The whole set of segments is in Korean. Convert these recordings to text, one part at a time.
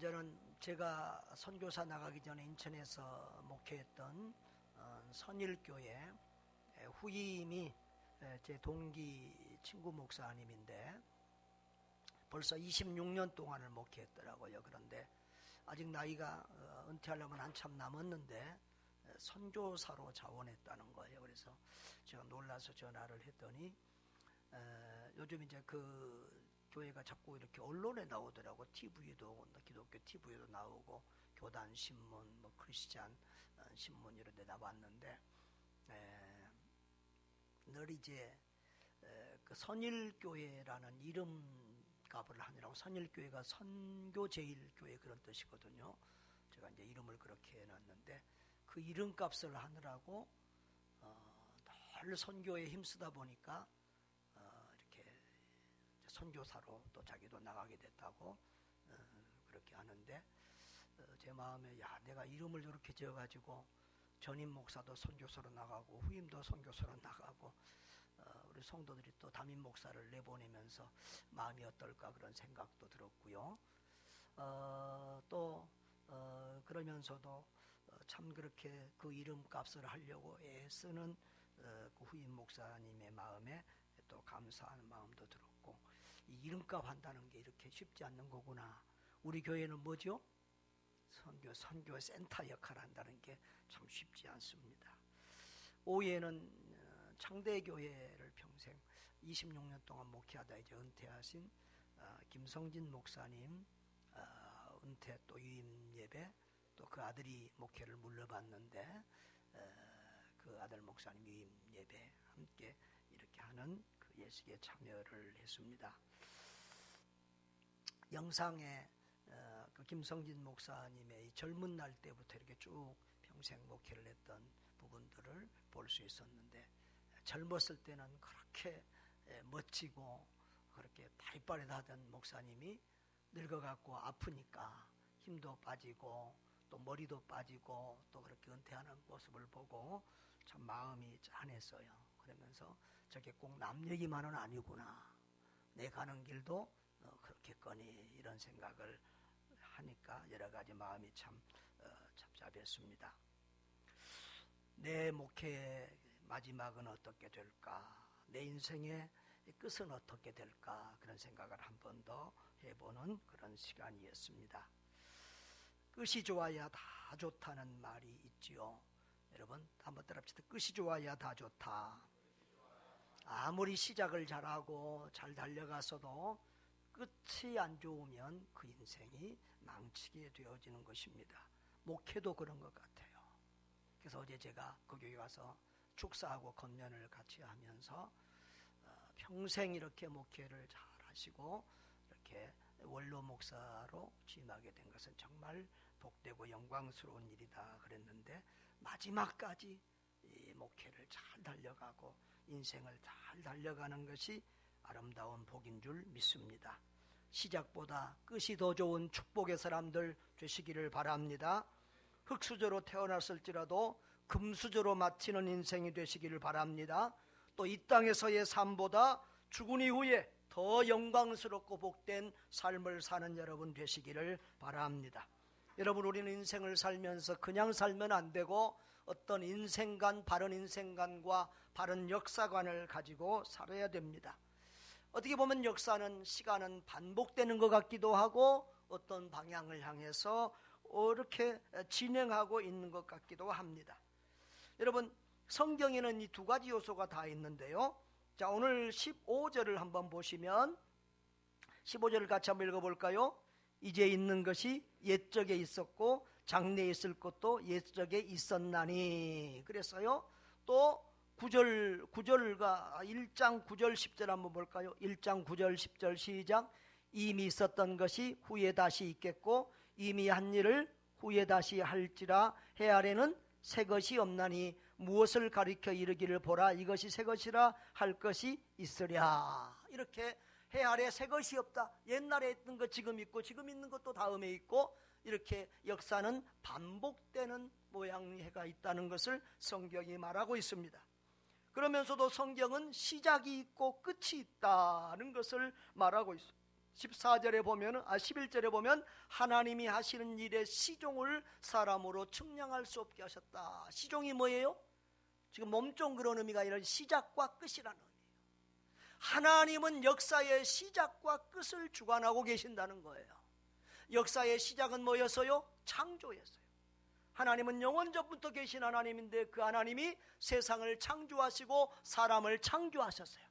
이제는 제가 선교사 나가기 전에 인천에서 목회했던 선일교회 후임이 제 동기 친구 목사님인데 벌써 26년 동안을 목회했더라고요. 그런데 아직 나이가 은퇴하려면 한참 남았는데 선교사로 자원했다는 거예요. 그래서 제가 놀라서 전화를 했더니 요즘 이제 그 교회가 자꾸 이렇게 언론에 나오더라고. TV도, 기독교 TV에도 나오고, 교단 신문, 뭐 크리스찬 신문 이런 데 나왔는데 늘 이제 그 선일교회라는 이름값을 하느라고, 선일교회가 선교제일교회 그런 뜻이거든요. 제가 이제 이름을 그렇게 해놨는데 그 이름값을 하느라고 늘 선교에 힘쓰다 보니까 이렇게 선교사로 또 자기도 나가게 됐다고 그렇게 하는데 제 마음에 야, 내가 이름을 이렇게 지어가지고 전임 목사도 선교사로 나가고 후임도 선교사로 나가고 우리 성도들이 또 담임 목사를 내보내면서 마음이 어떨까 그런 생각도 들었고요. 또 그러면서도 참 그렇게 그 이름값을 하려고 애쓰는 그 후임 목사님의 마음에 또 감사하는 마음도 들었고, 이 이름값 한다는 게 이렇게 쉽지 않는 거구나. 우리 교회는 뭐죠? 선교 센터 역할을 한다는 게 참 쉽지 않습니다. 오후에는 창대교회를 평생 26년 동안 목회하다 이제 은퇴하신 김성진 목사님 은퇴 또 유임 예배, 또 그 아들이 목회를 물려받는데 그 아들 목사님 유임 예배 함께 이렇게 하는 그 예식에 참여를 했습니다. 영상에 그 김성진 목사님의 젊은 날 때부터 이렇게 쭉 평생 목회를 했던 부분들을 볼 수 있었는데, 젊었을 때는 그렇게 멋지고 그렇게 파릿파릿하던 목사님이 늙어갖고 아프니까 힘도 빠지고 또 머리도 빠지고 또 그렇게 은퇴하는 모습을 보고 참 마음이 짠했어요. 그러면서 저게 꼭 남 얘기만은 아니구나, 내 가는 길도 그렇겠거니, 이런 생각을 하니까 여러 가지 마음이 참 답답했습니다. 내 목회의 마지막은 어떻게 될까, 내 인생의 끝은 어떻게 될까, 그런 생각을 한 번 더 해보는 그런 시간이었습니다. 끝이 좋아야 다 좋다는 말이 있지요. 여러분 한번 따라합시다. 끝이 좋아야 다 좋다. 아무리 시작을 잘하고 잘 달려가서도 끝이 안 좋으면 그 인생이 망치게 되어지는 것입니다. 목회도 그런 것 같아요. 그래서 어제 제가 그 교회 가서 축사하고 건면을 같이 하면서 평생 이렇게 목회를 잘 하시고 이렇게 원로 목사로 취임하게 된 것은 정말 복되고 영광스러운 일이다 그랬는데, 마지막까지 이 목회를 잘 달려가고 인생을 잘 달려가는 것이 아름다운 복인 줄 믿습니다. 시작보다 끝이 더 좋은 축복의 사람들 되시기를 바랍니다. 흙수저로 태어났을지라도 금수저로 마치는 인생이 되시기를 바랍니다. 또 이 땅에서의 삶보다 죽은 이후에 더 영광스럽고 복된 삶을 사는 여러분 되시기를 바랍니다. 여러분, 우리는 인생을 살면서 그냥 살면 안 되고 어떤 인생관, 바른 인생관과 바른 역사관을 가지고 살아야 됩니다. 어떻게 보면 역사는, 시간은 반복되는 것 같기도 하고 어떤 방향을 향해서 이렇게 진행하고 있는 것 같기도 합니다. 여러분, 성경에는 이 두 가지 요소가 다 있는데요. 자, 오늘 15절을 한번 보시면 15절을 같이 한번 읽어볼까요? 이제 있는 것이 옛적에 있었고 장래에 있을 것도 옛적에 있었나니 그랬어요. 또 9절과 1장 9절 10절 한번 볼까요? 1장 9절 10절 시작. 이미 있었던 것이 후에 다시 있겠고 이미 한 일을 후에 다시 할지라 해 아래는 새 것이 없나니 무엇을 가리켜 이르기를 보라 이것이 새 것이라 할 것이 있으랴. 이렇게 해 아래 새 것이 없다. 옛날에 있던 것 지금 있고 지금 있는 것도 다음에 있고, 이렇게 역사는 반복되는 모양의 해가 있다는 것을 성경이 말하고 있습니다. 그러면서도 성경은 시작이 있고 끝이 있다는 것을 말하고 있습니다. 14절에 보면 11절에 보면 하나님이 하시는 일의 시종을 사람으로 측량할 수 없게 하셨다. 시종이 뭐예요? 지금 몸종 그런 의미가 아니라 시작과 끝이라는 의미예요. 하나님은 역사의 시작과 끝을 주관하고 계신다는 거예요. 역사의 시작은 뭐였어요? 창조였어요. 하나님은 영원 전부터 계신 하나님인데 그 하나님이 세상을 창조하시고 사람을 창조하셨어요.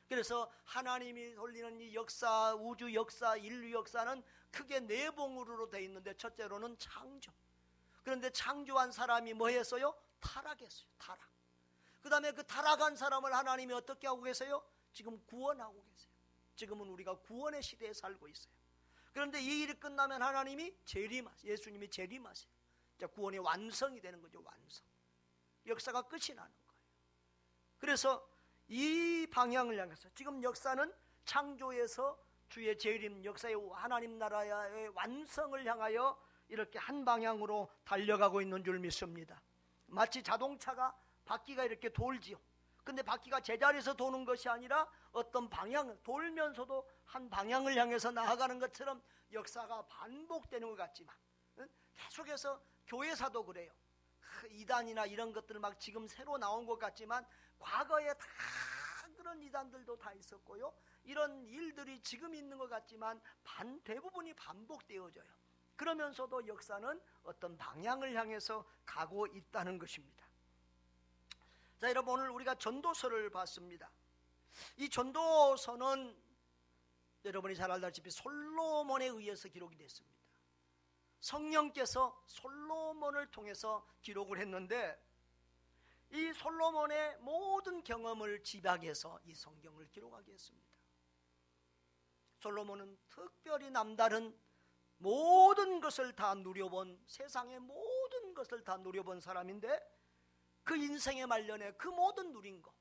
그래서 하나님이 돌리는 이 역사, 우주 역사, 인류 역사는 크게 네 봉으로 되어 있는데 첫째로는 창조. 그런데 창조한 사람이 뭐 했어요? 타락했어요. 타락. 그 다음에 그 타락한 사람을 하나님이 어떻게 하고 계세요? 지금 구원하고 계세요. 지금은 우리가 구원의 시대에 살고 있어요. 그런데 이 일이 끝나면 하나님이 재림하세요. 예수님이 재림하세요. 자, 구원이 완성이 되는 거죠. 완성. 역사가 끝이 나는 거예요. 그래서 이 방향을 향해서 지금 역사는 창조에서 주의 재림, 역사의 하나님 나라의 완성을 향하여 이렇게 한 방향으로 달려가고 있는 줄 믿습니다. 마치 자동차가 바퀴가 이렇게 돌지요. 근데 바퀴가 제자리에서 도는 것이 아니라 어떤 방향, 돌면서도 한 방향을 향해서 나아가는 것처럼 역사가 반복되는 것 같지만 계속해서 교회사도 그래요. 이단이나 이런 것들 막 지금 새로 나온 것 같지만 과거에 다 그런 이단들도 다 있었고요. 이런 일들이 지금 있는 것 같지만 대부분이 반복되어져요. 그러면서도 역사는 어떤 방향을 향해서 가고 있다는 것입니다. 자, 여러분, 오늘 우리가 전도서를 봤습니다. 이 전도서는 여러분이 잘 알다시피 솔로몬에 의해서 기록이 됐습니다. 성령께서 솔로몬을 통해서 기록을 했는데 이 솔로몬의 모든 경험을 집약해서 이 성경을 기록하게 했습니다. 솔로몬은 특별히 남다른 모든 것을 다 누려본, 세상의 모든 것을 다 누려본 사람인데 그 인생의 말년에 그 모든 누린 거,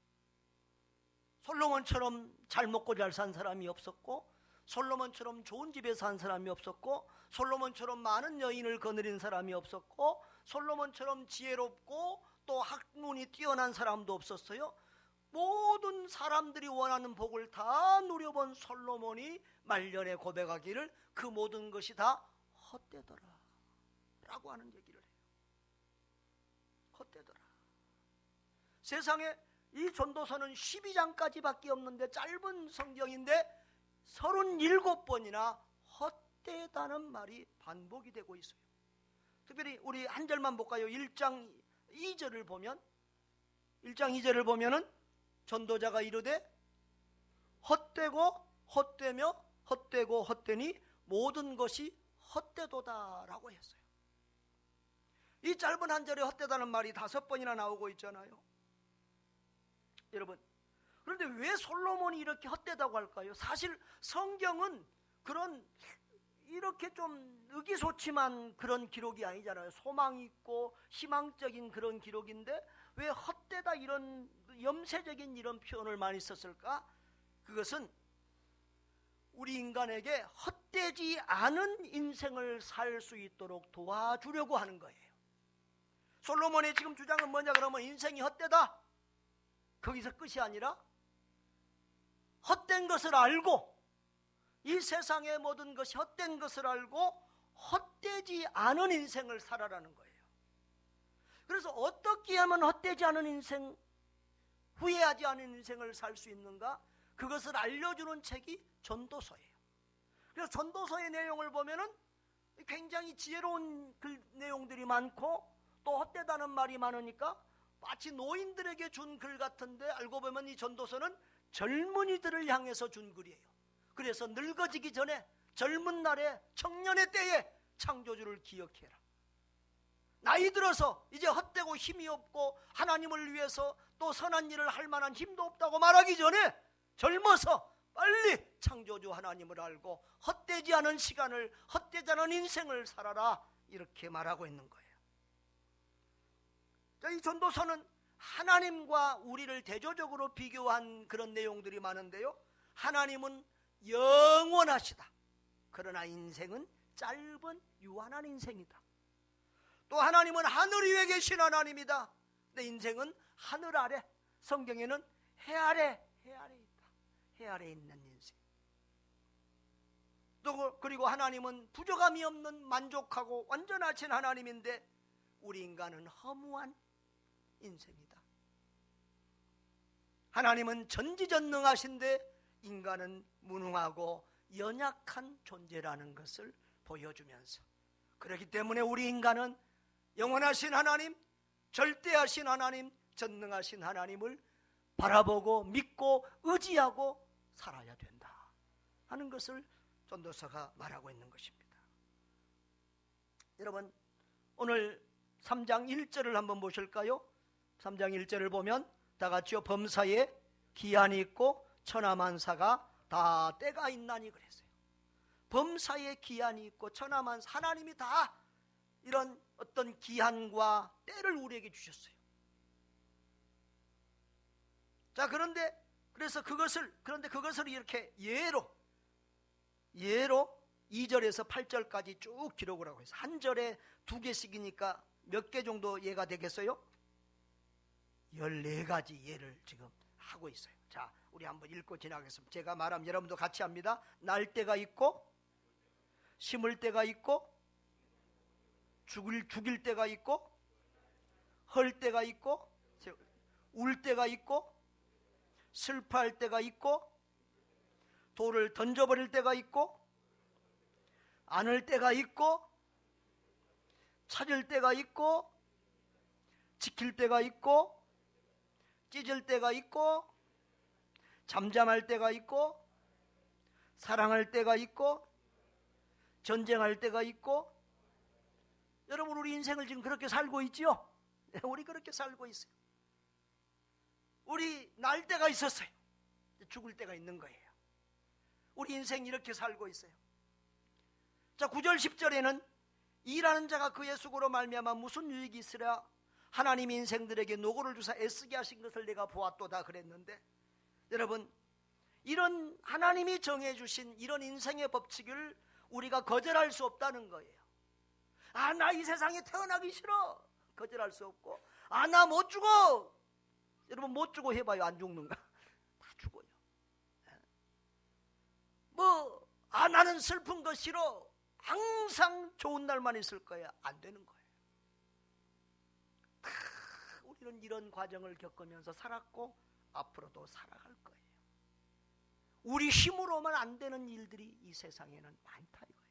솔로몬처럼 잘 먹고 잘 산 사람이 없었고, 솔로몬처럼 좋은 집에 산 사람이 없었고, 솔로몬처럼 많은 여인을 거느린 사람이 없었고, 솔로몬처럼 지혜롭고 또 학문이 뛰어난 사람도 없었어요. 모든 사람들이 원하는 복을 다 누려본 솔로몬이 말년에 고백하기를 그 모든 것이 다 헛되더라 라고 하는 얘기를 해요. 헛되더라. 세상에 이 전도서는 12장까지밖에 없는데 짧은 성경인데 37번이나 헛되다는 말이 반복이 되고 있어요. 특별히 우리 한 절만 볼까요? 1장 2절을 보면 1장 2절을 보면은 전도자가 이르되 헛되고 헛되며 헛되고 헛되니 모든 것이 헛되도다 라고 했어요. 이 짧은 한 절에 헛되다는 말이 5번이나 나오고 있잖아요. 여러분, 그런데 왜 솔로몬이 이렇게 헛되다고 할까요? 사실 성경은 그런 이렇게 좀 의기소침한 그런 기록이 아니잖아요. 소망이 있고 희망적인 그런 기록인데 왜 헛되다 이런 염세적인 이런 표현을 많이 썼을까? 그것은 우리 인간에게 헛되지 않은 인생을 살 수 있도록 도와주려고 하는 거예요. 솔로몬의 지금 주장은 뭐냐 그러면 인생이 헛되다. 거기서 끝이 아니라 헛된 것을 알고 이 세상의 모든 것이 헛된 것을 알고 헛되지 않은 인생을 살아라는 거예요. 그래서 어떻게 하면 헛되지 않은 인생, 후회하지 않은 인생을 살 수 있는가? 그것을 알려주는 책이 전도서예요. 그래서 전도서의 내용을 보면은 굉장히 지혜로운 그 내용들이 많고 또 헛되다는 말이 많으니까 마치 노인들에게 준 글 같은데 알고 보면 이 전도서는 젊은이들을 향해서 준 글이에요. 그래서 늙어지기 전에 젊은 날에 청년의 때에 창조주를 기억해라. 나이 들어서 이제 헛되고 힘이 없고 하나님을 위해서 또 선한 일을 할 만한 힘도 없다고 말하기 전에 젊어서 빨리 창조주 하나님을 알고 헛되지 않은 시간을, 헛되지 않은 인생을 살아라 이렇게 말하고 있는 거예요. 자, 이 전도서는 하나님과 우리를 대조적으로 비교한 그런 내용들이 많은데요. 하나님은 영원하시다. 그러나 인생은 짧은 유한한 인생이다. 또 하나님은 하늘 위에 계신 하나님이다. 내 인생은 하늘 아래, 성경에는 해 아래 있다. 해 아래 있는 인생. 또 그리고 하나님은 부족함이 없는 만족하고 완전하신 하나님인데 우리 인간은 허무한 인생이다. 하나님은 전지전능하신데 인간은 무능하고 연약한 존재라는 것을 보여주면서, 그렇기 때문에 우리 인간은 영원하신 하나님, 절대하신 하나님, 전능하신 하나님을 바라보고 믿고 의지하고 살아야 된다 하는 것을 전도서가 말하고 있는 것입니다. 여러분, 오늘 3장 1절을 한번 보실까요? 3장 1절을 보면 다 같이요. 범사에 기한이 있고 천하만사가 다 때가 있나니 그랬어요. 범사에 기한이 있고 천하만사, 하나님이 다 이런 어떤 기한과 때를 우리에게 주셨어요. 자, 그런데 그것을 이렇게 예로 2절에서 8절까지 쭉 기록을 하고 있어요. 한 절에 2개씩이니까 몇 개 정도 예가 되겠어요? 14가지 예를 지금 하고 있어요. 자, 우리 한번 읽고 지나가겠습니다. 제가 말하면 여러분도 같이 합니다. 날 때가 있고, 심을 때가 있고, 죽일 때가 있고, 헐 때가 있고, 울 때가 있고, 슬퍼할 때가 있고, 돌을 던져버릴 때가 있고, 안을 때가 있고, 찾을 때가 있고, 지킬 때가 있고, 찢을 때가 있고, 잠잠할 때가 있고, 사랑할 때가 있고, 전쟁할 때가 있고. 여러분, 우리 인생을 지금 그렇게 살고 있지요? 우리 그렇게 살고 있어요. 우리 날 때가 있었어요. 죽을 때가 있는 거예요. 우리 인생 이렇게 살고 있어요. 자, 9절 10절에는 일하는 자가 그의 수고로 말미암아 무슨 유익이 있으랴 하나님이 인생들에게 노고를 주사 애쓰게 하신 것을 내가 보았도다 그랬는데, 여러분, 이런 하나님이 정해주신 이런 인생의 법칙을 우리가 거절할 수 없다는 거예요. 아, 나 이 세상에 태어나기 싫어. 거절할 수 없고, 아, 나 못 죽어. 여러분, 못 죽어 해봐요. 안 죽는가? 다 죽어요. 아, 나는 슬픈 거 싫어. 항상 좋은 날만 있을 거야. 안 되는 거예요. 우리는 이런 과정을 겪으면서 살았고 앞으로도 살아갈 거예요. 우리 힘으로만 안 되는 일들이 이 세상에는 많다 이거예요.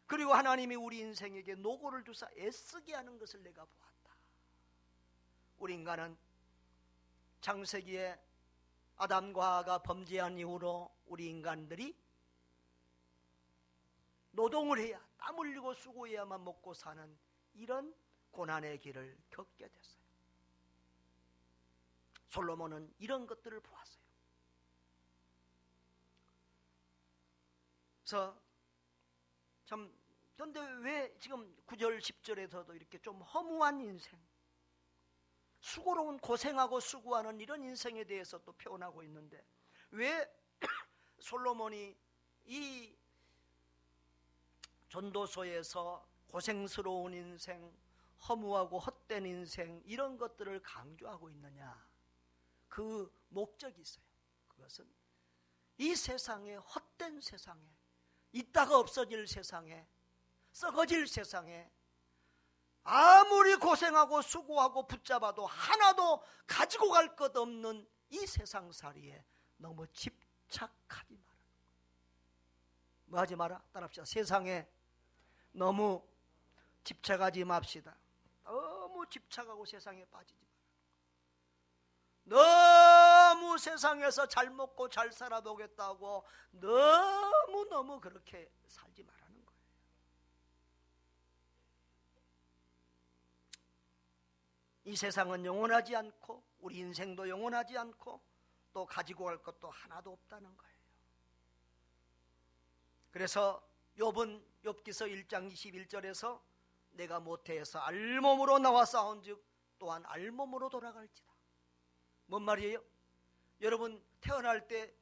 그리고 하나님이 우리 인생에게 노고를 주사 애쓰게 하는 것을 내가 보았다. 우리 인간은 창세기에 아담과 하와가 범죄한 이후로 우리 인간들이 노동을 해야, 땀 흘리고 수고해야만 먹고 사는 이런 고난의 길을 겪게 됐어요. 솔로몬은 이런 것들을 보았어요. 그래서 참, 그런데 왜 지금 9절 10절에서도 이렇게 좀 허무한 인생, 수고로운 고생하고 수고하는 이런 인생에 대해서 또 표현하고 있는데, 왜 솔로몬이 이 전도서에서 고생스러운 인생, 허무하고 헛된 인생, 이런 것들을 강조하고 있느냐? 그 목적이 있어요. 그것은 이 세상에, 헛된 세상에, 있다가 없어질 세상에, 썩어질 세상에 아무리 고생하고 수고하고 붙잡아도 하나도 가지고 갈 것 없는 이 세상살이에 너무 집착하지 마라. 뭐 하지 마라? 따라합시다. 세상에 너무 집착하지 맙시다. 너무 집착하고 세상에 빠지지 마라. 너무 세상에서 잘 먹고 잘 살아보겠다고 너무 그렇게 살지 말라는 거예요. 이 세상은 영원하지 않고 우리 인생도 영원하지 않고 또 가지고 갈 것도 하나도 없다는 거예요. 그래서 욥은 욥기서 1장 21절에서 내가 모태에서 알몸으로 나와 싸운즉 또한 알몸으로 돌아갈지다. 뭔 말이에요? 여러분, 태어날 때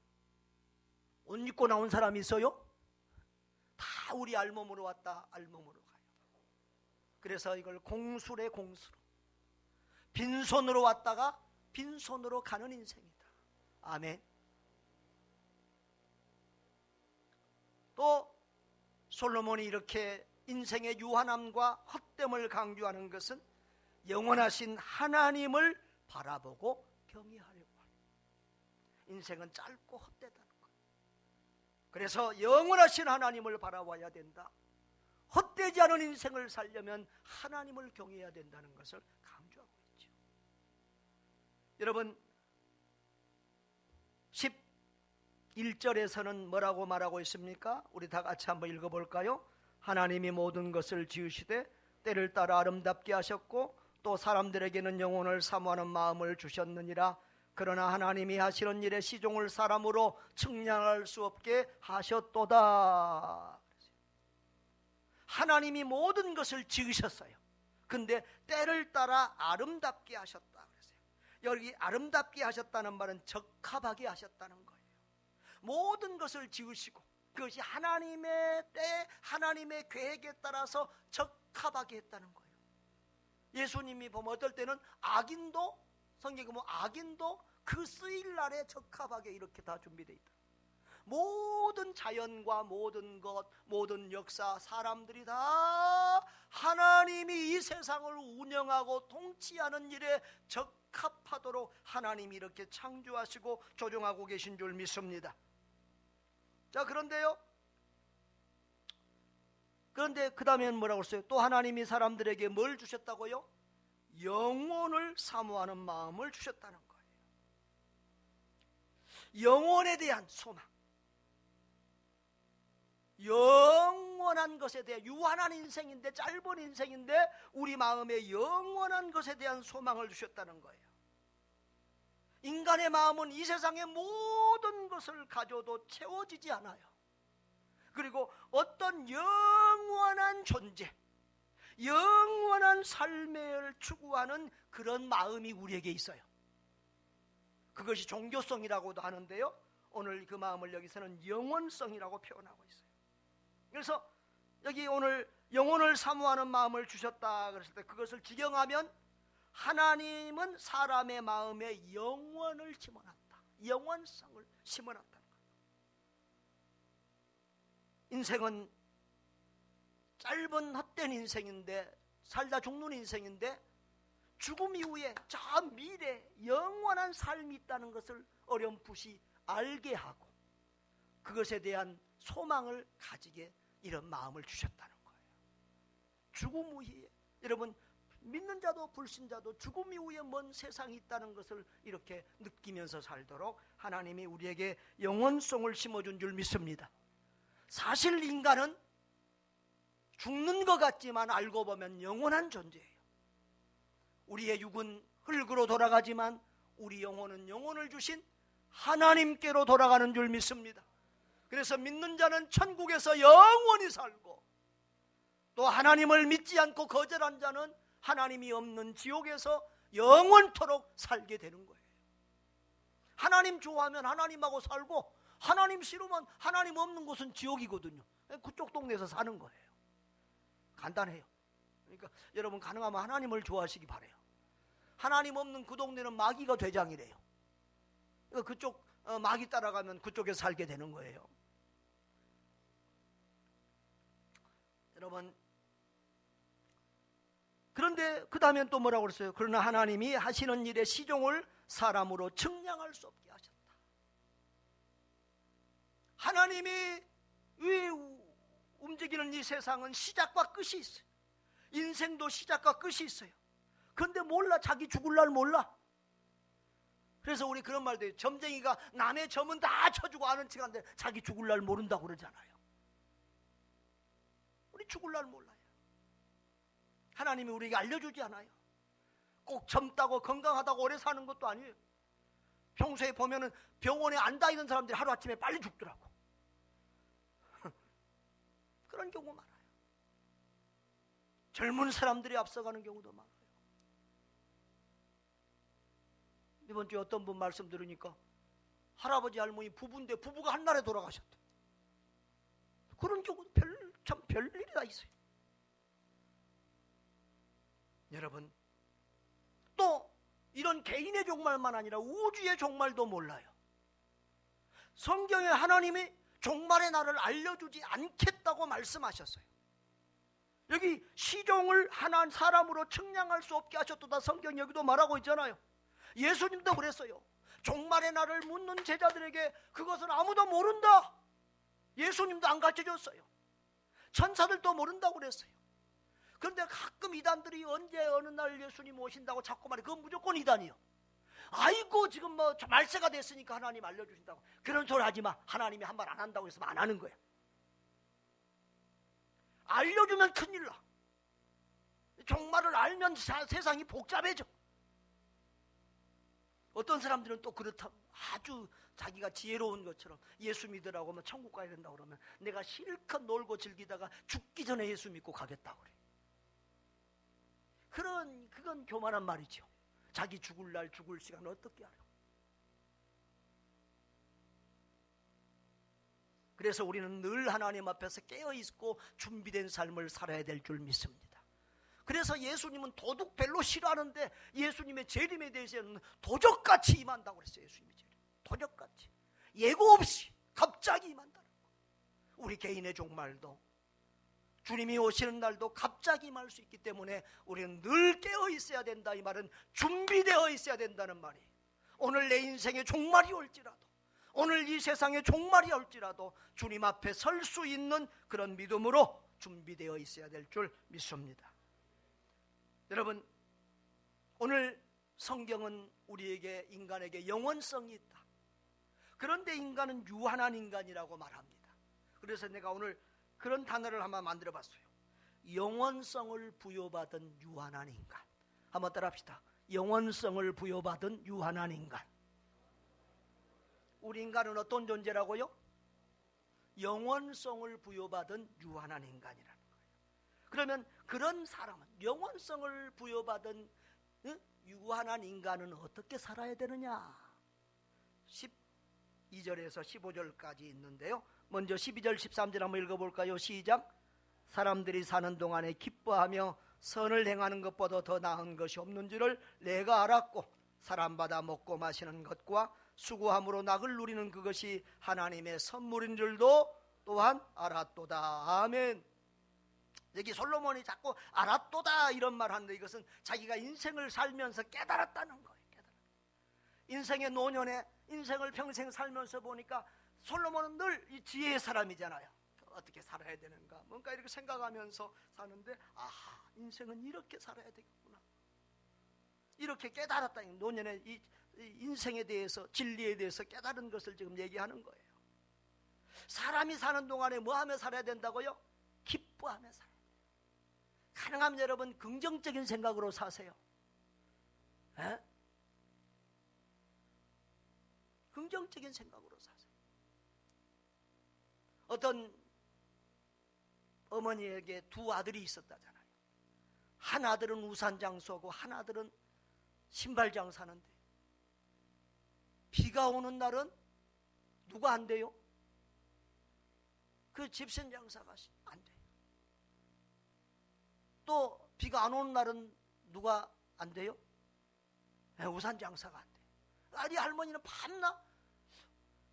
옷 입고 나온 사람이 있어요? 다 우리 알몸으로 왔다 알몸으로 가요. 그래서 이걸 공수래 공수로, 빈손으로 왔다가 빈손으로 가는 인생이다. 아멘. 또 솔로몬이 이렇게 인생의 유한함과 헛됨을 강조하는 것은 영원하신 하나님을 바라보고 경외하려고 합니다. 인생은 짧고 헛되다는 거예요. 그래서 영원하신 하나님을 바라봐야 된다. 헛되지 않은 인생을 살려면 하나님을 경외해야 된다는 것을 강조하고 있죠. 여러분 11절에서는 뭐라고 말하고 있습니까? 우리 다 같이 한번 읽어볼까요? 하나님이 모든 것을 지으시되 때를 따라 아름답게 하셨고 또 사람들에게는 영혼을 사모하는 마음을 주셨느니라. 그러나 하나님이 하시는 일의 시종을 사람으로 측량할 수 없게 하셨도다. 하나님이 모든 것을 지으셨어요. 근데 때를 따라 아름답게 하셨다 그랬어요. 여기 아름답게 하셨다는 말은 적합하게 하셨다는 거예요. 모든 것을 지으시고 그것이 하나님의 때, 하나님의 계획에 따라서 적합하게 했다는 거예요. 예수님이 보면 어떨 때는 악인도, 성경에 보면 악인도 그 쓰일 날에 적합하게 이렇게 다 준비되어 있다. 모든 자연과 모든 것, 모든 역사, 사람들이 다 하나님이 이 세상을 운영하고 통치하는 일에 적합하도록 하나님이 이렇게 창조하시고 조정하고 계신 줄 믿습니다. 자, 그런데요, 그런데 그 다음에는 뭐라고 했어요? 또 하나님이 사람들에게 뭘 주셨다고요? 영혼을 사모하는 마음을 주셨다는 거예요. 영혼에 대한 소망, 영원한 것에 대해, 유한한 인생인데, 짧은 인생인데 우리 마음에 영원한 것에 대한 소망을 주셨다는 거예요. 인간의 마음은 이 세상의 모든 것을 가져도 채워지지 않아요. 그리고 어떤 영원한 존재, 영원한 삶을 추구하는 그런 마음이 우리에게 있어요. 그것이 종교성이라고도 하는데요, 오늘 그 마음을 여기서는 영원성이라고 표현하고 있어요. 그래서 여기 오늘 영혼을 사모하는 마음을 주셨다 그랬을 때 그것을 직영하면 하나님은 사람의 마음에 영원을 심어놨다, 영원성을 심어놨다는 거예요. 인생은 짧은 헛된 인생인데, 살다 죽는 인생인데 죽음 이후에 저 미래 영원한 삶이 있다는 것을 어렴풋이 알게 하고 그것에 대한 소망을 가지게 이런 마음을 주셨다는 거예요. 죽음 이후에, 여러분 믿는 자도 불신자도 죽음 이후에 먼 세상이 있다는 것을 이렇게 느끼면서 살도록 하나님이 우리에게 영원성을 심어준 줄 믿습니다. 사실 인간은 죽는 것 같지만 알고 보면 영원한 존재예요. 우리의 육은 흙으로 돌아가지만 우리 영혼은 영혼을 주신 하나님께로 돌아가는 줄 믿습니다. 그래서 믿는 자는 천국에서 영원히 살고, 또 하나님을 믿지 않고 거절한 자는 하나님이 없는 지옥에서 영원토록 살게 되는 거예요. 하나님 좋아하면 하나님하고 살고, 하나님 싫으면 하나님 없는 곳은 지옥이거든요. 그쪽 동네에서 사는 거예요. 간단해요. 그러니까 여러분 가능하면 하나님을 좋아하시기 바라요. 하나님 없는 그 동네는 마귀가 대장이래요. 그러니까 그쪽 마귀 따라가면 그쪽에 살게 되는 거예요. 여러분, 그런데 그 다음엔 또 뭐라고 그랬어요? 그러나 하나님이 하시는 일의 시종을 사람으로 측량할 수 없게 하셨다. 하나님이 왜 움직이는 이 세상은 시작과 끝이 있어요. 인생도 시작과 끝이 있어요. 그런데 몰라, 자기 죽을 날 몰라. 그래서 우리 그런 말도 해요. 점쟁이가 남의 점은 다 쳐주고 아는 척하는데 자기 죽을 날 모른다고 그러잖아요. 우리 죽을 날 몰라요. 하나님이 우리에게 알려주지 않아요. 꼭 젊다고 건강하다고 오래 사는 것도 아니에요. 평소에 보면은 병원에 안 다니는 사람들이 하루아침에 빨리 죽더라고. 그런 경우 많아요. 젊은 사람들이 앞서가는 경우도 많아요. 이번 주에 어떤 분 말씀 들으니까 할아버지 할머니 부부인데 부부가 한날에 돌아가셨대. 그런 경우도 참 별일이 다 있어요. 여러분, 또 이런 개인의 종말만 아니라 우주의 종말도 몰라요. 성경에 하나님이 종말의 날을 알려주지 않겠다고 말씀하셨어요. 여기 시종을 하나 사람으로 측량할 수 없게 하셨도다. 성경 여기도 말하고 있잖아요. 예수님도 그랬어요. 종말의 날을 묻는 제자들에게 그것은 아무도 모른다. 예수님도 안 가르쳐줬어요. 천사들도 모른다고 그랬어요. 그런데 가끔 이단들이 언제 어느 날 예수님 오신다고 자꾸 말해. 그건 무조건 이단이요. 아이고 지금 뭐 말세가 됐으니까 하나님 알려주신다고. 그런 소리 하지 마. 하나님이 한 말 안 한다고 해서 안 하는 거야. 알려주면 큰일 나. 종말을 알면 세상이 복잡해져. 어떤 사람들은 또 그렇다. 아주 자기가 지혜로운 것처럼 예수 믿으라고 하면 천국 가야 된다고 그러면 내가 실컷 놀고 즐기다가 죽기 전에 예수 믿고 가겠다고 그래. 그건 교만한 말이죠. 자기 죽을 날 죽을 시간 어떻게 알아? 그래서 우리는 늘 하나님 앞에서 깨어있고 준비된 삶을 살아야 될 줄 믿습니다. 그래서 예수님은 도둑 별로 싫어하는데 예수님의 재림에 대해서는 도적같이 임한다고 그랬어요. 예수님의 재림. 도적같이. 예고 없이 갑자기 임한다는 거. 우리 개인의 종말도 주님이 오시는 날도 갑자기 임할 수 있기 때문에 우리는 늘 깨어있어야 된다. 이 말은 준비되어 있어야 된다는 말이에요. 오늘 내 인생의 종말이 올지라도 오늘 이 세상의 종말이 올지라도 주님 앞에 설 수 있는 그런 믿음으로 준비되어 있어야 될 줄 믿습니다. 여러분, 오늘 성경은 우리에게 인간에게 영원성이 있다. 그런데 인간은 유한한 인간이라고 말합니다. 그래서 내가 오늘 그런 단어를 한번 만들어 봤어요. 영원성을 부여받은 유한한 인간. 한번 따라합시다. 영원성을 부여받은 유한한 인간. 우리 인간은 어떤 존재라고요? 영원성을 부여받은 유한한 인간이라는 거예요. 그러면 그런 사람은 영원성을 부여받은 유한한 인간은 어떻게 살아야 되느냐? 12절에서 15절까지 있는데요. 먼저 12절 13절 한번 읽어볼까요? 시작. 사람들이 사는 동안에 기뻐하며 선을 행하는 것보다 더 나은 것이 없는 줄을 내가 알았고 사람마다 먹고 마시는 것과 수고함으로 낙을 누리는 그것이 하나님의 선물인 줄도 또한 알았도다. 아멘. 여기 솔로몬이 자꾸 알았도다 이런 말 하는데 이것은 자기가 인생을 살면서 깨달았다는 거예요. 인생의 노년에 인생을 평생 살면서 보니까 솔로몬은 늘 이 지혜의 사람이잖아요. 어떻게 살아야 되는가 뭔가 이렇게 생각하면서 사는데 아하, 인생은 이렇게 살아야 되겠구나. 이렇게 깨달았다. 노년에 이 인생에 대해서 진리에 대해서 깨달은 것을 지금 얘기하는 거예요. 사람이 사는 동안에 뭐 하며 살아야 된다고요? 기뻐하며 살아야 돼요. 가능하면 여러분 긍정적인 생각으로 사세요. 에? 긍정적인 생각으로 사세요. 어떤 어머니에게 두 아들이 있었다잖아요. 한 아들은 우산 장수하고 한 아들은 신발 장사하는데 비가 오는 날은 누가 안 돼요? 그 집신 장사가 안 돼요. 또 비가 안 오는 날은 누가 안 돼요? 우산 장사가 안 돼요. 아니 할머니는 밤낮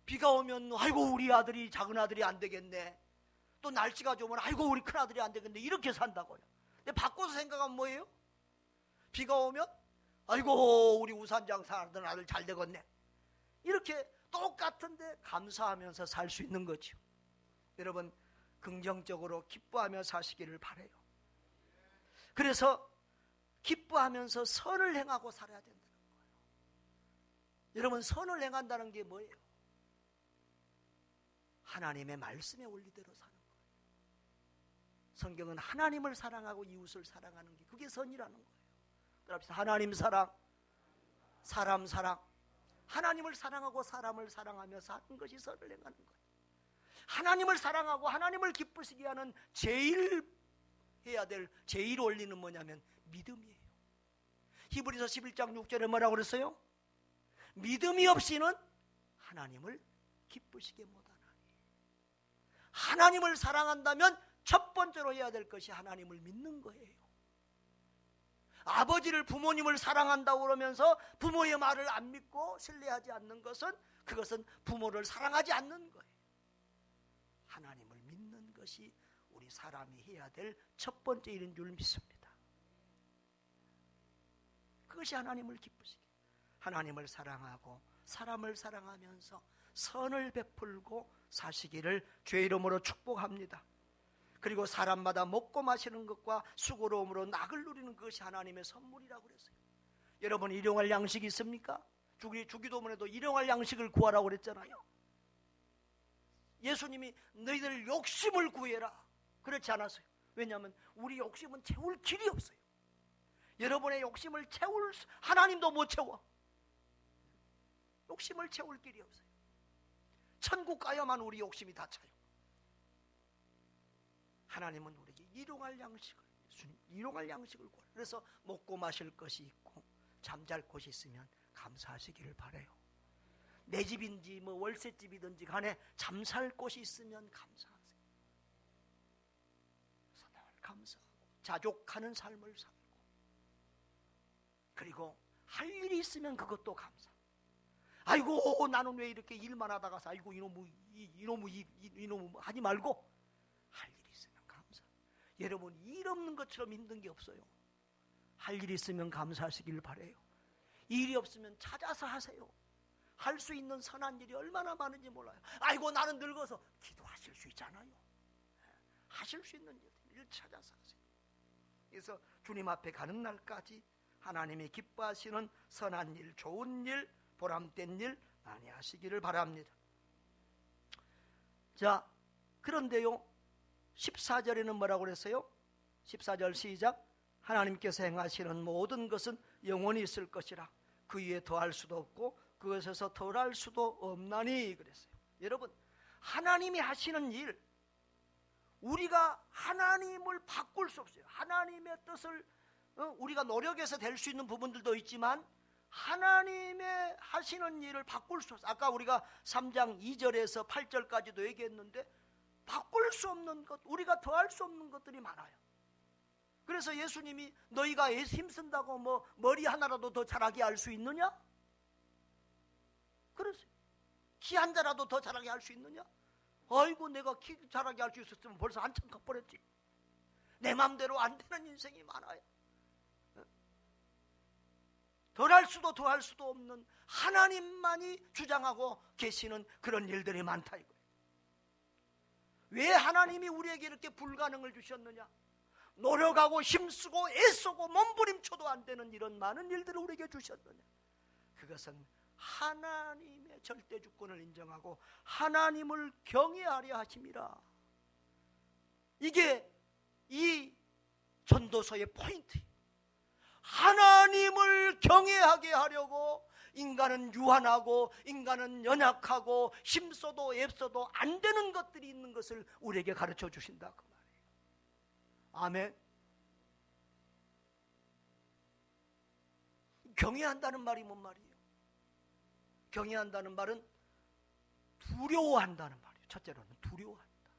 비가 오면 아이고 우리 아들이 작은 아들이 안 되겠네. 또 날씨가 좋으면 아이고 우리 큰 아들이 안 되겠네. 이렇게 산다고요. 근데 바꿔서 생각하면 뭐예요? 비가 오면 아이고 우리 우산 장사하던 아들 잘 되겠네. 이렇게 똑같은데 감사하면서 살 수 있는 거죠. 여러분 긍정적으로 기뻐하며 사시기를 바라요. 그래서 기뻐하면서 선을 행하고 살아야 된다는 거예요. 여러분 선을 행한다는 게 뭐예요? 하나님의 말씀의 원리대로 사는 거예요. 성경은 하나님을 사랑하고 이웃을 사랑하는 게 그게 선이라는 거예요. 따라합시다. 하나님 사랑, 사람 사랑. 하나님을 사랑하고 사람을 사랑하며 사는 것이 선을 행하는 거예요. 하나님을 사랑하고 하나님을 기쁘시게 하는 제일 해야 될 제일 원리는 뭐냐면 믿음이에요. 히브리서 11장 6절에 뭐라고 그랬어요? 믿음이 없이는 하나님을 기쁘시게 못하나니. 하나님을 사랑한다면 첫 번째로 해야 될 것이 하나님을 믿는 거예요. 아버지를 부모님을 사랑한다고 그러면서 부모의 말을 안 믿고 신뢰하지 않는 것은 그것은 부모를 사랑하지 않는 거예요. 하나님을 믿는 것이 우리 사람이 해야 될 첫 번째 일인 줄 믿습니다. 그것이 하나님을 기쁘시게, 하나님을 사랑하고 사람을 사랑하면서 선을 베풀고 사시기를 주의 이름으로 축복합니다. 그리고 사람마다 먹고 마시는 것과 수고로움으로 낙을 누리는 것이 하나님의 선물이라고 그랬어요. 여러분, 일용할 양식이 있습니까? 주기도문에도 일용할 양식을 구하라고 그랬잖아요. 예수님이 너희들 욕심을 구해라 그렇지 않았어요. 왜냐하면 우리 욕심은 채울 길이 없어요. 여러분의 욕심을 채울 하나님도 못 채워. 욕심을 채울 길이 없어요. 천국 가야만 우리 욕심이 다 차요. 하나님은 우리에게 일용할 양식을 구하라. 그래서 먹고 마실 것이 있고 잠잘 곳이 있으면 감사하시기를 바라요. 내 집인지 뭐 월세집이든지 간에 잠살 곳이 있으면 감사하세요. 그래서 늘 감사하고 자족하는 삶을 살고, 그리고 할 일이 있으면 그것도 감사. 아이고 나는 왜 이렇게 일만 하다가 아이고 이놈의 하지 말고 할 일이 있으면 감사. 여러분, 일 없는 것처럼 힘든 게 없어요. 할 일이 있으면 감사하시길 바라요. 일이 없으면 찾아서 하세요. 할 수 있는 선한 일이 얼마나 많은지 몰라요. 아이고 나는 늙어서 기도하실 수 있잖아요. 하실 수 있는 일 찾아서 하세요. 그래서 주님 앞에 가는 날까지 하나님이 기뻐하시는 선한 일, 좋은 일, 보람된 일 많이 하시기를 바랍니다. 자, 그런데요 14절에는 뭐라고 그랬어요? 14절 시작. 하나님께서 행하시는 모든 것은 영원히 있을 것이라 그 위에 더할 수도 없고 그것에서 덜할 수도 없나니 그랬어요. 여러분, 하나님이 하시는 일, 우리가 하나님을 바꿀 수 없어요. 하나님의 뜻을 우리가 노력해서 될 수 있는 부분들도 있지만 하나님의 하시는 일을 바꿀 수 없어요. 아까 우리가 3장 2절에서 8절까지도 얘기했는데 바꿀 수 없는 것, 우리가 더할 수 없는 것들이 많아요. 그래서 예수님이 너희가 힘쓴다고 뭐 머리 하나라도 더 자라게 할 수 있느냐? 그러세요. 키 한 자라도 더 자라게 할 수 있느냐? 아이고 내가 키 자라게 할 수 있었으면 벌써 한참 가버렸지. 내 마음대로 안 되는 인생이 많아요. 덜할 수도 더할 수도 없는 하나님만이 주장하고 계시는 그런 일들이 많다 이거예요. 왜 하나님이 우리에게 이렇게 불가능을 주셨느냐? 노력하고 힘쓰고 애쓰고 몸부림쳐도 안 되는 이런 많은 일들을 우리에게 주셨느냐? 그것은 하나님의 절대 주권을 인정하고 하나님을 경외하려 하심이라. 이게 이 전도서의 포인트예요. 하나님을 경외하게 하려고 인간은 유한하고 인간은 연약하고 힘써도 애써도 안 되는 것들이 있는 것을 우리에게 가르쳐 주신다 그 말이에요. 아멘. 경외한다는 말이 뭔 말이에요? 경외한다는 말은 두려워한다는 말이에요. 첫째로는 두려워한다.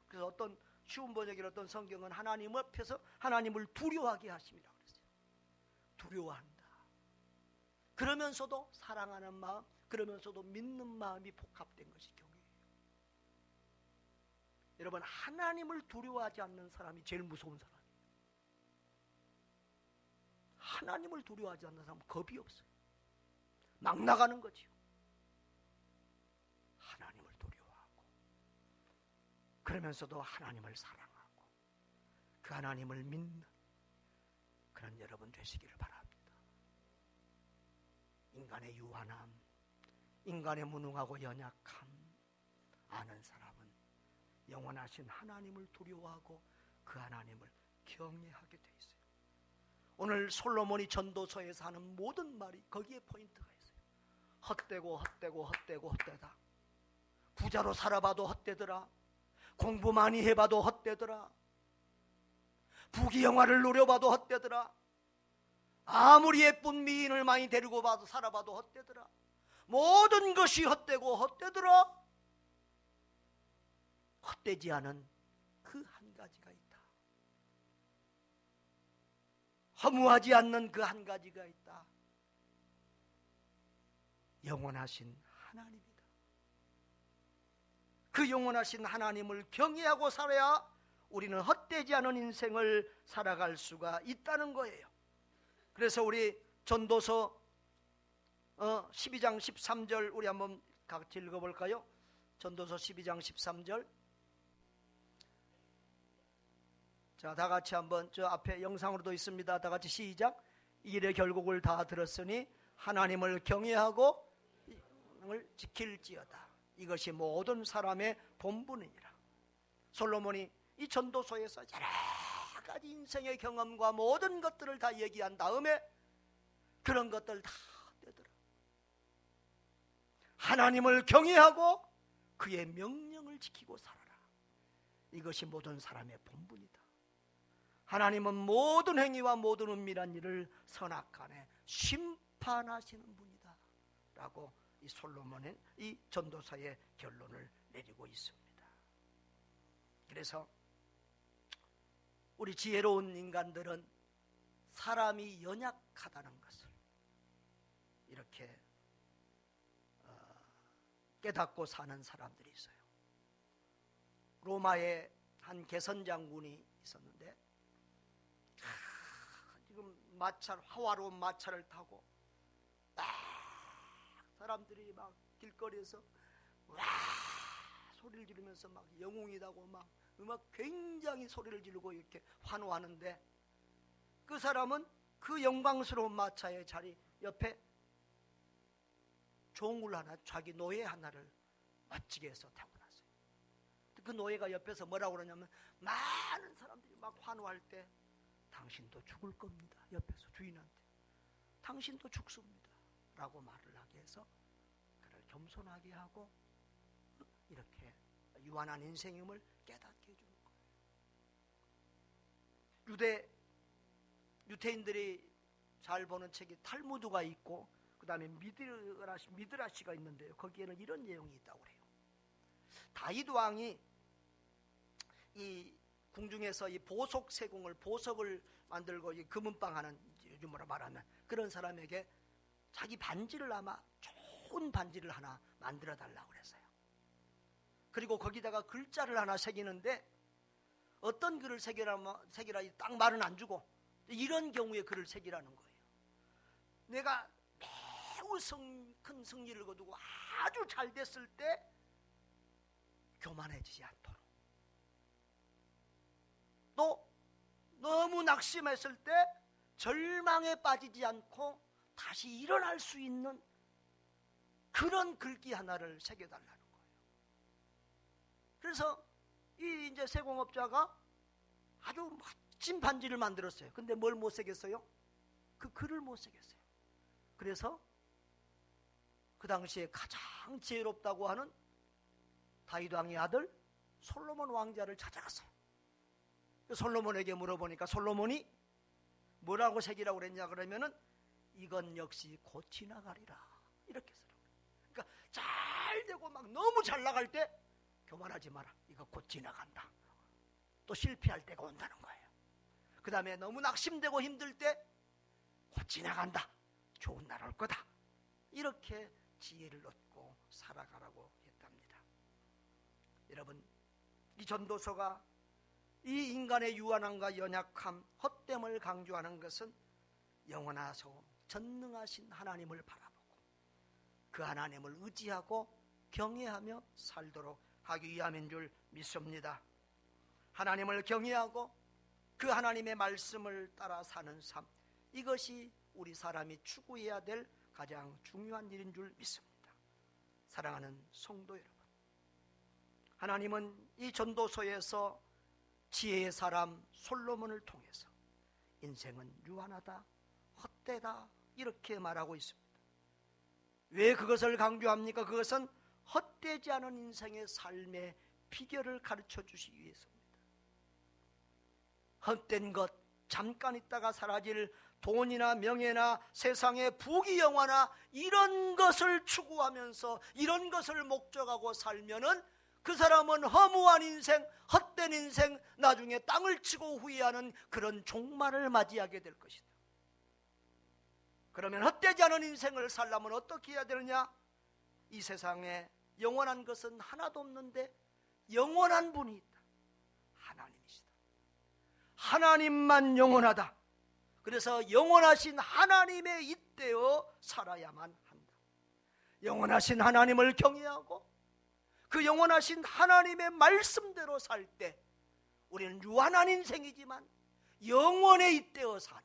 그래서 어떤 쉬운 번역의 어떤 성경은 하나님 앞에서 하나님을 두려워하게 하심이라고 그랬어요. 두려워한다. 그러면서도 사랑하는 마음, 그러면서도 믿는 마음이 복합된 것이 경외예요. 여러분, 하나님을 두려워하지 않는 사람이 제일 무서운 사람이에요. 하나님을 두려워하지 않는 사람은 겁이 없어요. 막 나가는 거지요. 하나님을 두려워하고 그러면서도 하나님을 사랑하고 그 하나님을 믿는 그런 여러분 되시기를 바랍니다. 인간의 유한함, 인간의 무능하고 연약함 아는 사람은 영원하신 하나님을 두려워하고 그 하나님을 경외하게 돼 있어요. 오늘 솔로몬이 전도서에서 하는 모든 말이 거기에 포인트가 있어요. 헛되고 헛되고 헛되고 헛되다. 부자로 살아봐도 헛되더라. 공부 많이 해봐도 헛되더라. 부귀영화를 누려봐도 헛되더라. 아무리 예쁜 미인을 많이 데리고 봐도 살아봐도 헛되더라. 모든 것이 헛되고 헛되더라. 헛되지 않은 그 한 가지가 있다. 허무하지 않는 그 한 가지가 있다. 영원하신 하나님이다. 그 영원하신 하나님을 경외하고 살아야 우리는 헛되지 않은 인생을 살아갈 수가 있다는 거예요. 그래서 우리 전도서 12장 13절 우리 한번 같이 읽어볼까요? 전도서 12장 13절. 자, 다 같이 한번, 저 앞에 영상으로도 있습니다. 다 같이 시작. 일의 결국을 다 들었으니 하나님을 경외하고 을 지킬지어다. 이것이 모든 사람의 본분이니라. 솔로몬이 이 전도서에서 여러 가지 인생의 경험과 모든 것들을 다 얘기한 다음에 그런 것들 다 떼더라. 하나님을 경외하고 그의 명령을 지키고 살아라. 이것이 모든 사람의 본분이다. 하나님은 모든 행위와 모든 은밀한 일을 선악간에 심판하시는 분이다 라고 이 솔로몬은 이 전도서의 결론을 내리고 있습니다. 그래서 우리 지혜로운 인간들은 사람이 연약하다는 것을 이렇게 깨닫고 사는 사람들이 있어요. 로마에 한 개선장군이 있었는데 지금 화화로운 마차를 타고 막 사람들이 막 길거리에서 와 소리를 지르면서 막 영웅이라고 막 굉장히 소리를 지르고 이렇게 환호하는데 그 사람은 그 영광스러운 마차의 자리 옆에 종을 하나, 자기 노예 하나를 멋지게 해서 타고 났어요. 그 노예가 옆에서 뭐라고 그러냐면 많은 사람들이 막 환호할 때 당신도 죽을 겁니다. 옆에서 주인한테 당신도 죽습니다 라고 말을 하게 해서 그를 겸손하게 하고 이렇게 유한한 인생임을 깨닫게 해주는 거예요. 유대인들이 잘 보는 책이 탈무드가 있고 그 다음에 미드라시가 있는데요. 거기에는 이런 내용이 있다고 그래요. 다윗 왕이 이 궁중에서 이 보석 세공을 보석을 만들고 이 금은방 하는 요즘으로 말하면 그런 사람에게 자기 반지를 아마 좋은 반지를 하나 만들어 달라고 그랬어요. 그리고 거기다가 글자를 하나 새기는데 어떤 글을 새기라 딱 말은 안 주고 이런 경우에 글을 새기라는 거예요. 내가 매우 큰 승리를 거두고 아주 잘 됐을 때 교만해지지 않도록, 또 너무 낙심했을 때 절망에 빠지지 않고 다시 일어날 수 있는 그런 글귀 하나를 새겨달라는 거예요. 그래서 이 이제 세공업자가 아주 멋진 반지를 만들었어요. 근데 뭘 못 새겼어요? 그 글을 못 새겼어요. 그래서 그 당시에 가장 지혜롭다고 하는 다윗 왕의 아들 솔로몬 왕자를 찾아갔어요. 솔로몬에게 물어보니까 솔로몬이 뭐라고 새기라고 그랬냐 그러면은 이건 역시 곧 지나가리라 이렇게 쓰라고. 그러니까 잘 되고 막 너무 잘 나갈 때 교만하지 마라. 이거 곧 지나간다. 또 실패할 때가 온다는 거예요. 그 다음에 너무 낙심되고 힘들 때 곧 지나간다. 좋은 날 올 거다. 이렇게 지혜를 얻고 살아가라고 했답니다. 여러분, 이 전도서가 이 인간의 유한함과 연약함, 헛됨을 강조하는 것은 영원하시고 전능하신 하나님을 바라보고 그 하나님을 의지하고 경외하며 살도록 하기 위함인 줄 믿습니다. 하나님을 경외하고 그 하나님의 말씀을 따라 사는 삶, 이것이 우리 사람이 추구해야 될 가장 중요한 일인 줄 믿습니다. 사랑하는 성도 여러분, 하나님은 이 전도서에서 지혜의 사람 솔로몬을 통해서 인생은 유한하다, 헛되다 이렇게 말하고 있습니다. 왜 그것을 강조합니까? 그것은 헛되지 않은 인생의 삶의 비결을 가르쳐 주시기 위해서입니다. 헛된 것, 잠깐 있다가 사라질 돈이나 명예나 세상의 부귀영화나 이런 것을 추구하면서 이런 것을 목적하고 살면은 그 사람은 허무한 인생, 헛된 인생, 나중에 땅을 치고 후회하는 그런 종말을 맞이하게 될 것이다. 그러면 헛되지 않은 인생을 살려면 어떻게 해야 되느냐? 이 세상에 영원한 것은 하나도 없는데 영원한 분이 있다. 하나님이시다. 하나님만 영원하다. 그래서 영원하신 하나님에 잇대어 살아야만 한다. 영원하신 하나님을 경외하고 그 영원하신 하나님의 말씀대로 살 때 우리는 유한한 인생이지만 영원에 잇대어 사는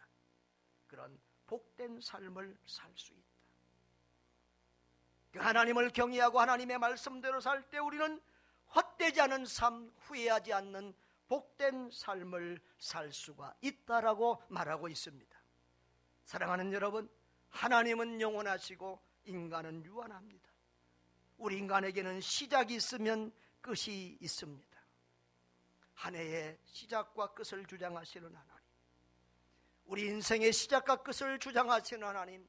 그런 복된 삶을 살 수 있다. 그 하나님을 경외하고 하나님의 말씀대로 살 때 우리는 헛되지 않은 삶, 후회하지 않는 복된 삶을 살 수가 있다라고 말하고 있습니다. 사랑하는 여러분, 하나님은 영원하시고 인간은 유한합니다. 우리 인간에게는 시작이 있으면 끝이 있습니다. 한 해의 시작과 끝을 주장하시는 하나님, 우리 인생의 시작과 끝을 주장하시는 하나님,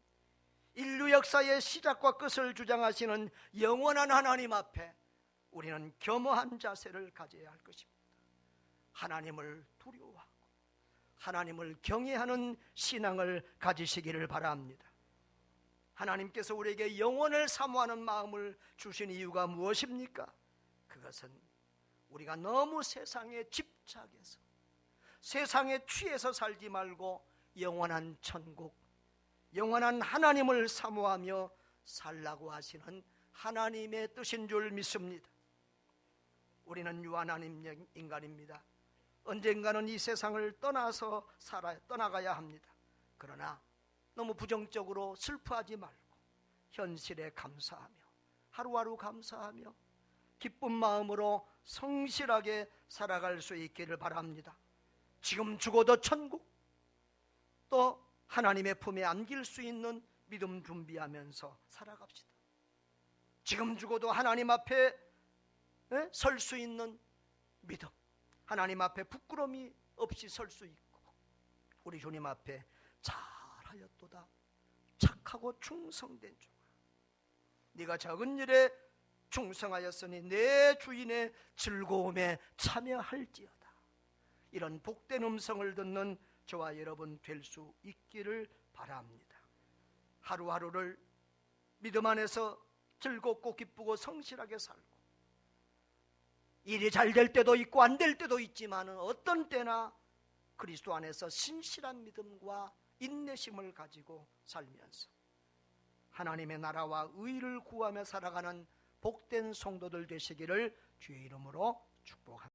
인류 역사의 시작과 끝을 주장하시는 영원한 하나님 앞에 우리는 겸허한 자세를 가져야 할 것입니다. 하나님을 두려워하고 하나님을 경외하는 신앙을 가지시기를 바랍니다. 하나님께서 우리에게 영원을 사모하는 마음을 주신 이유가 무엇입니까? 그것은 우리가 너무 세상에 집착해서 세상에 취해서 살지 말고 영원한 천국, 영원한 하나님을 사모하며 살라고 하시는 하나님의 뜻인 줄 믿습니다. 우리는 유한한 인간입니다. 언젠가는 이 세상을 떠나가야 합니다. 그러나 너무 부정적으로 슬퍼하지 말고 현실에 감사하며 하루하루 감사하며 기쁜 마음으로 성실하게 살아갈 수 있기를 바랍니다. 지금 죽어도 천국, 또 하나님의 품에 안길 수 있는 믿음 준비하면서 살아갑시다. 지금 죽어도 하나님 앞에 설 수 있는 믿음, 하나님 앞에 부끄러움이 없이 설 수 있고 우리 주님 앞에 잘하였도다 착하고 충성된 종아, 네가 적은 일에 충성하였으니 내 주인의 즐거움에 참여할지어다. 이런 복된 음성을 듣는 저와 여러분 될 수 있기를 바랍니다. 하루하루를 믿음 안에서 즐겁고 기쁘고 성실하게 살고 일이 잘 될 때도 있고 안 될 때도 있지만 어떤 때나 그리스도 안에서 신실한 믿음과 인내심을 가지고 살면서 하나님의 나라와 의를 구하며 살아가는 복된 성도들 되시기를 주의 이름으로 축복합니다.